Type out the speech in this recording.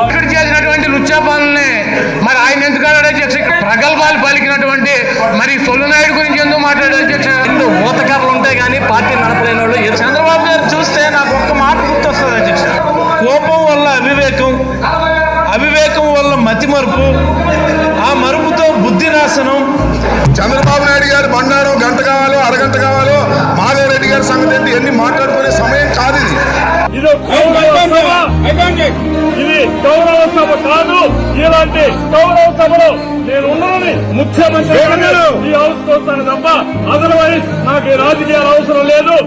ఇక్కడ చేసినటువంటి లుచ్చాపాలని మరి ఆయన ఎందుకు అధ్యక్ష? ప్రగల్భాలు పలికినటువంటి మరి సొల్లునాయుడు గురించి ఎందుకు మాట్లాడే అధ్యక్ష? ఊతకర్రలు ఉంటాయి కానీ పార్టీ నడపలేని వాళ్ళు. చంద్రబాబు గారు చూస్తే నాకు ఒక్క మాట గుర్తొస్తుంది అధ్యక్ష. కోపం వల్ల అవివేకం వల్ల మతిమరుపు, ఆ మరుపుతో బుద్ధి నాశనం. చంద్రబాబు నాయుడు గారు బండారం గంట కావాలో అరగంట కావాలో మాధవరెడ్డి గారి సంగతి ఏంటి ఎన్ని మాట్లాడుకునే సమయం కాదు ఇది. ఇది గౌరవ సభ కాదు. ఇలాంటి గౌరవ సభలో నేను ఉన్నానని ముఖ్యమంత్రి ఈ హౌస్ వస్తాను తప్ప అదర్వైజ్ నాకు రాజకీయాలు అవసరం లేదు.